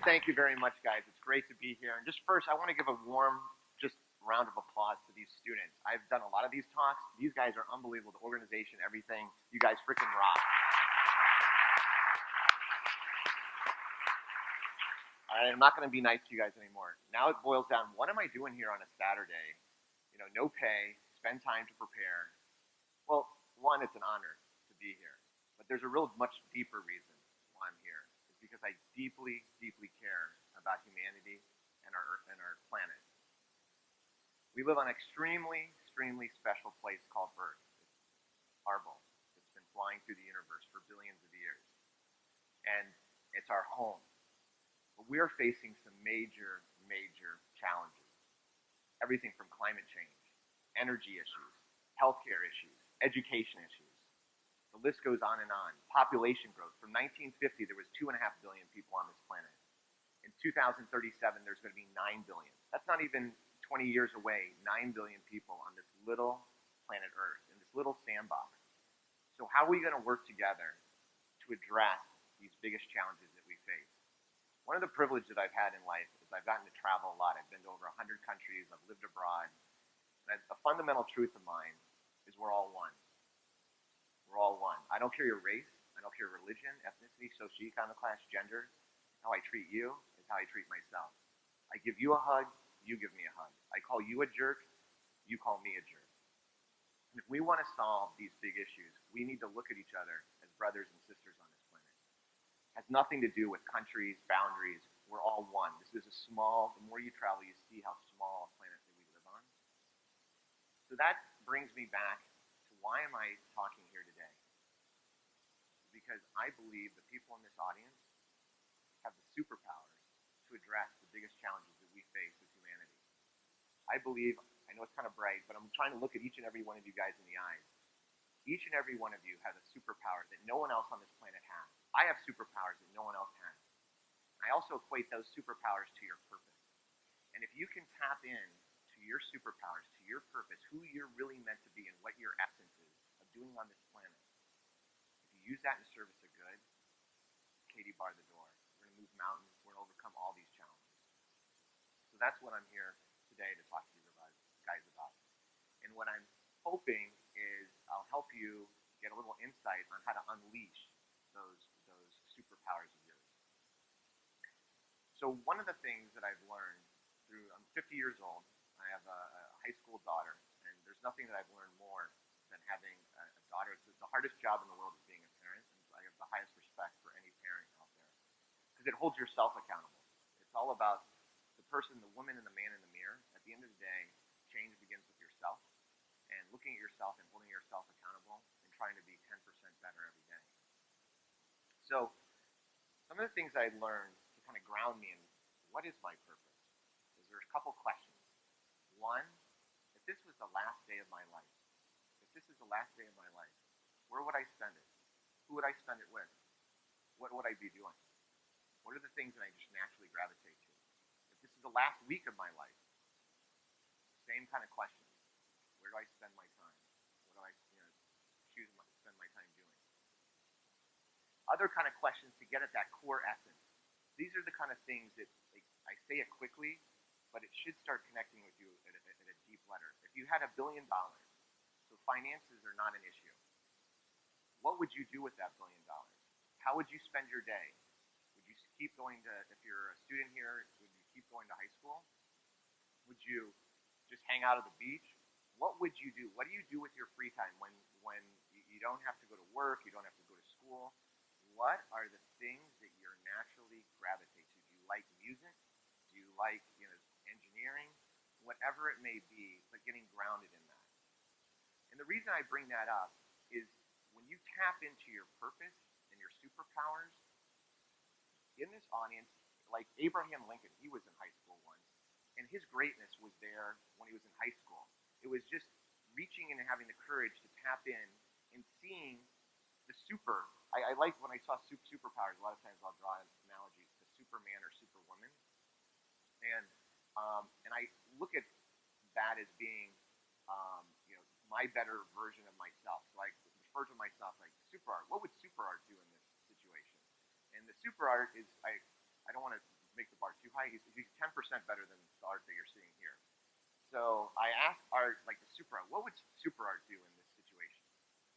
Thank you very much, guys. It's great to be here. And just first, I want to give a warm, just round of applause to these students. I've done a lot of these talks. These guys are unbelievable. The organization, everything. You guys freaking rock. All right, I'm not going to be nice to you guys anymore. Now it boils down. What am I doing here on a Saturday? No pay, spend time to prepare. Well, one, it's an honor to be here. But there's a real much deeper reason why I'm here. It's because I deeply, deeply care about humanity and our Earth and our planet. We live on an extremely, extremely special place called Earth. It's marble. It's been flying through the universe for billions of years. And it's our home. But we're facing some major, major challenges. Everything from climate change, energy issues, healthcare issues, education issues. The list goes on and on. Population growth. From 1950, there was 2.5 billion people on this planet. In 2037, there's going to be 9 billion. That's not even 20 years away. 9 billion people on this little planet Earth, in this little sandbox. So how are we going to work together to address these biggest challenges that we face? One of the privileges that I've had in life is I've gotten to travel a lot. I've been to over 100 countries. I've lived abroad. And a fundamental truth of mine is we're all one. We're all one. I don't care your race. I don't care your religion, ethnicity, socioeconomic class, gender. How I treat you is how I treat myself. I give you a hug. You give me a hug. I call you a jerk. You call me a jerk. And if we want to solve these big issues, we need to look at each other as brothers and sisters on this planet. It has nothing to do with countries, boundaries. We're all one. This is a small, the more you travel, you see how small a planet that we live on. So that brings me back to why am I talking here today? Because I believe the people in this audience have the superpowers to address the biggest challenges that we face as humanity. I believe, I know it's kind of bright, but I'm trying to look at each and every one of you guys in the eyes. Each and every one of you has a superpower that no one else on this planet has. I have superpowers that no one else has. I also equate those superpowers to your purpose. And if you can tap in to your superpowers, to your purpose, who you're really meant to be and what your essence is of doing on this planet, if you use that in service of good, Katie bar the door. We're going to move mountains. We're going to overcome all these challenges. So that's what I'm here today to talk to you guys about. And what I'm hoping is I'll help you get a little insight on how to unleash those superpowers of yours. So one of the things that I've learned I'm 50 years old. I have a high school daughter, and there's nothing that I've learned more than having a daughter. It's the hardest job in the world is being a parent, and I have the highest respect for any parent out there because it holds yourself accountable. It's all about the person, the woman, and the man in the mirror. At the end of the day, change begins with yourself, and looking at yourself and holding yourself accountable and trying to be 10% better every day. So some of the things I learned to kind of ground me in what is my purpose is there's a couple questions. One, if this was the last day of my life, where would I spend it? Who would I spend it with? What would I be doing? What are the things that I just naturally gravitate to? If this is the last week of my life, same kind of question. Where do I spend my time? What do I spend my time doing? Other kind of questions to get at that core essence. These are the kind of things that I say it quickly, but it should start connecting with you at a deep letter. If you had $1 billion, so finances are not an issue, what would you do with that $1 billion? How would you spend your day? Would you keep going to, if you're a student here, would you keep going to high school? Would you just hang out at the beach? What would you do? What do you do with your free time when you don't have to go to work, you don't have to go to school? What are the things that you're naturally gravitate to? Do you like music? Do you like engineering? Whatever it may be, but getting grounded in that. And the reason I bring that up is when you tap into your purpose and your superpowers, in this audience, like Abraham Lincoln, he was in high school once, and his greatness was there when he was in high school. It was just reaching and having the courage to tap in and seeing the super. I like when I saw superpowers. A lot of times I'll draw analogies to Superman or Superwoman, and I look at that as being my better version of myself. So I refer to myself like super art. What would super art do in this situation? And the super art is I don't want to make the bar too high. He's 10% better than the Art that you're seeing here. So I asked Art, like the super Art, what would super Art do in this situation?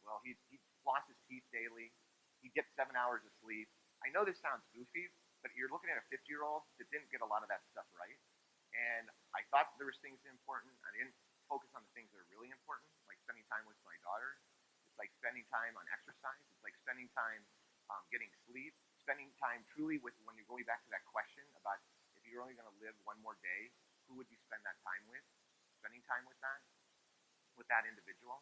Well, he floss his teeth daily. He gets 7 hours of sleep. I know this sounds goofy, but you're looking at a 50-year-old that didn't get a lot of that stuff right. And I thought there was things important. I didn't focus on the things that are really important, like spending time with my daughter. It's like spending time on exercise. It's like spending time getting sleep, spending time truly with, when you're going back to that question about if you're only going to live one more day, who would you spend that time with? Spending time with that individual.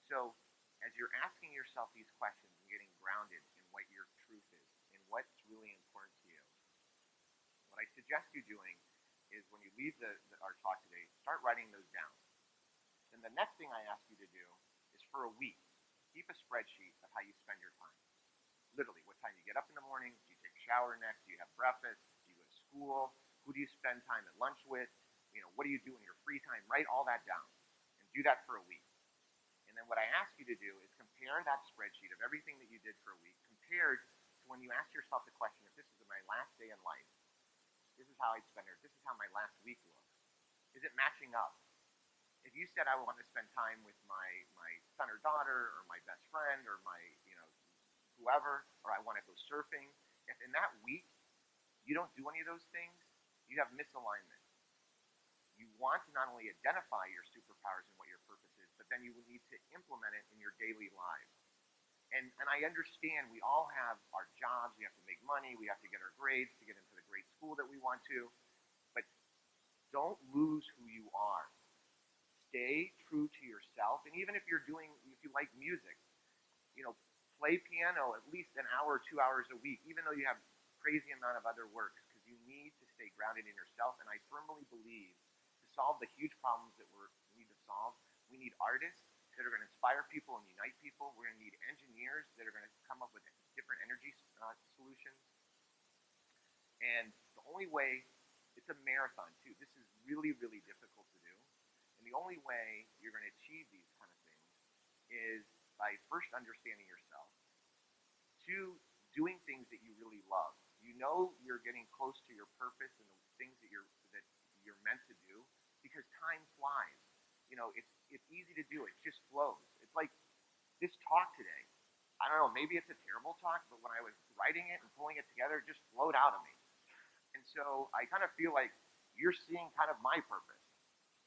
So as you're asking yourself these questions and getting grounded in what your truth is, in what's really important to you, what I suggest you doing is when you leave our talk today, start writing those down. Then the next thing I ask you to do is for a week, keep a spreadsheet of how you spend your time. Literally, what time you get up in the morning, do you take a shower next, do you have breakfast, do you go to school, who do you spend time at lunch with, what do you do in your free time? Write all that down and do that for a week. And then what I ask you to do is compare that spreadsheet of everything that you did for a week compared to when you ask yourself the question, if this is my last day in life, this is how I'd spend it, this is how my last week looks. Is it matching up? If you said I want to spend time with my son or daughter or my best friend or my, whoever, or I want to go surfing, if in that week you don't do any of those things, you have misalignment. You want to not only identify your superpowers and what your purpose is, but then you will need to implement it in your daily lives. And I understand we all have our jobs, we have to make money, we have to get our grades to get into the great school that we want to, but don't lose who you are. Stay true to yourself, and even if you like music, play piano at least an hour or 2 hours a week, even though you have crazy amount of other works, because you need to stay grounded in yourself. And I firmly believe to solve the huge problems that we need to solve, we need artists that are going to inspire people and unite people. We're going to need engineers that are going to come up with different energy solutions. And the only way, it's a marathon too. This is really, really difficult to do. And the only way you're going to achieve these kind of things is by first understanding yourself, two, doing things that you really love. You're getting close to your purpose and the things that you're meant to do because time flies. It's easy to do. It just flows. It's like this talk today. I don't know, maybe it's a terrible talk, but when I was writing it and pulling it together, it just flowed out of me. And so I kind of feel like you're seeing kind of my purpose.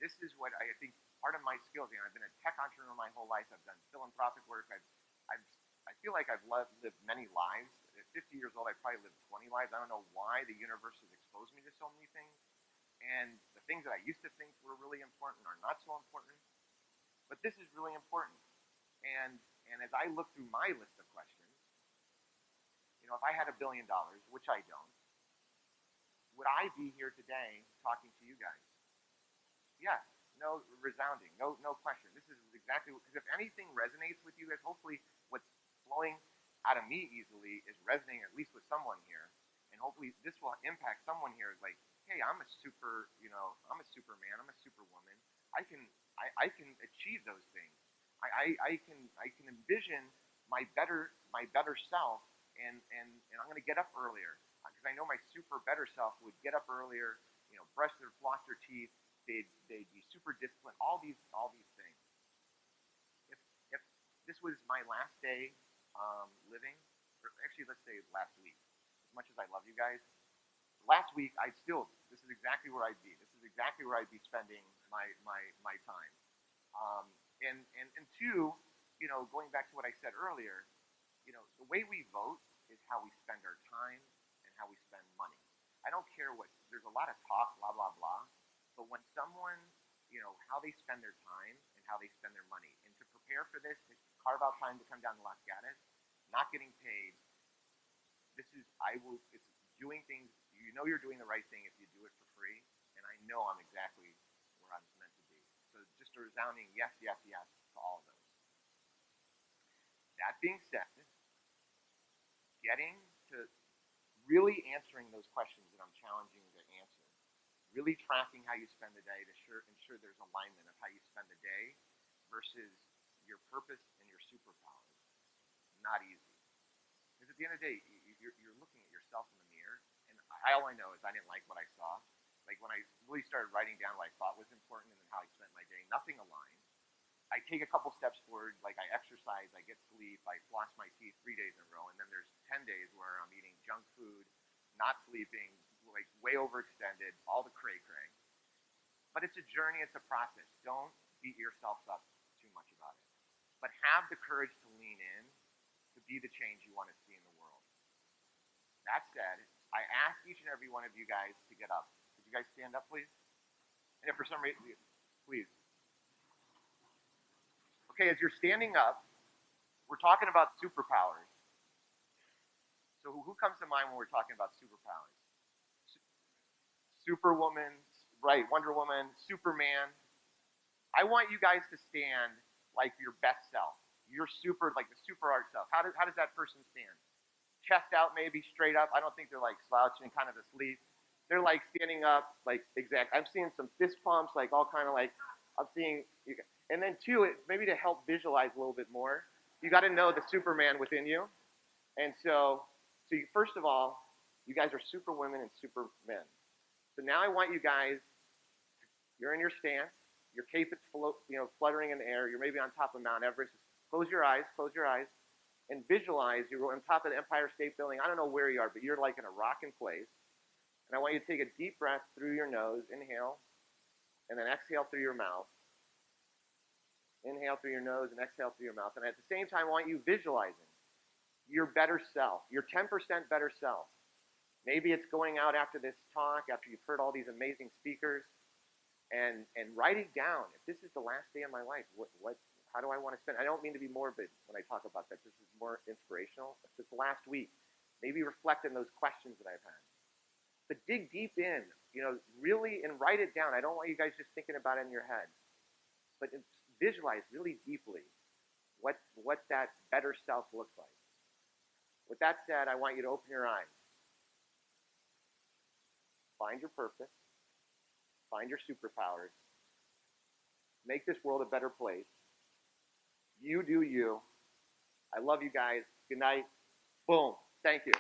This is what I think part of my skills. I've been a tech entrepreneur my whole life. I've done philanthropic work. I feel like I've lived many lives. At 50 years old, I probably lived 20 lives. I don't know why the universe has exposed me to so many things. And the things that I used to think were really important are not so important. But this is really important. And as I look through my list of questions, if I had $1 billion, which I don't, would I be here today talking to you guys? Yes. No, resounding. No question. This is exactly, because if anything resonates with you guys, hopefully what's flowing out of me easily is resonating at least with someone here. And hopefully this will impact someone here is like, hey, I'm a superman, I'm a superwoman. I can achieve those things. I can envision my better self, and I'm going to get up earlier because I know my super better self would get up earlier, brush their floss their teeth, they'd be super disciplined, all these things. If this was my last day living, or actually let's say last week, as much as I love you guys, last week this is exactly where I'd be. This is exactly where I'd be spending my time. And two, going back to what I said earlier, the way we vote is how we spend our time and how we spend money. I don't care there's a lot of talk, blah, blah, blah, but when someone, how they spend their time and how they spend their money, and to prepare for this, to carve out time to come down to Los Gatos, not getting paid, it's doing things, you're doing the right thing if you do it for free, and I know I'm exactly where I'm meant to be. So just a resounding yes, yes, yes to all of those. That being said, getting to really answering those questions that I'm challenging you to answer, really tracking how you spend the day to ensure there's alignment of how you spend the day versus your purpose and your superpowers. Not easy. Because at the end of the day, you're looking at yourself in the mirror, and all I know is I didn't like what I saw. Like when I really started writing down what I thought was important and then how I spent my day, nothing aligned. I take a couple steps forward, like I exercise, I get sleep, I floss my teeth 3 days in a row, and then there's 10 days where I'm eating junk food, not sleeping, like way overextended, all the cray cray. But it's a journey, it's a process. Don't beat yourself up too much about it. But have the courage to lean in to be the change you want to see in the world. That said, I ask each and every one of you guys to get up. Could you guys stand up, please? And if for some reason, please. Okay, as you're standing up, we're talking about superpowers. So who comes to mind when we're talking about superpowers? Superwoman, right, Wonder Woman, Superman. I want you guys to stand like your best self. You're super, like the super art self. How does that person stand? Chest out, maybe straight up. I don't think they're like slouching, kind of asleep. They're like standing up, like exact. I'm seeing some fist pumps, like all kind of like. I'm seeing, and then two, maybe to help visualize a little bit more, you got to know the Superman within you, and first of all, you guys are super women and super men. So now I want you guys. You're in your stance. Your cape is fluttering in the air. You're maybe on top of Mount Everest. Close your eyes, and visualize you're on top of the Empire State Building. I don't know where you are, but you're like in a rocking place. And I want you to take a deep breath through your nose. Inhale, and then exhale through your mouth. Inhale through your nose and exhale through your mouth. And at the same time, I want you visualizing your better self, your 10% better self. Maybe it's going out after this talk, after you've heard all these amazing speakers, and write it down. If this is the last day of my life, how do I want to spend? I don't mean to be morbid when I talk about that. This is more inspirational. If it's the last week, maybe reflect on those questions that I've had. But dig deep in, really, and write it down. I don't want you guys just thinking about it in your head, but visualize really deeply what that better self looks like. With that said, I want you to open your eyes. Find your purpose. Find your superpowers. Make this world a better place. You do you. I love you guys. Good night. Boom. Thank you.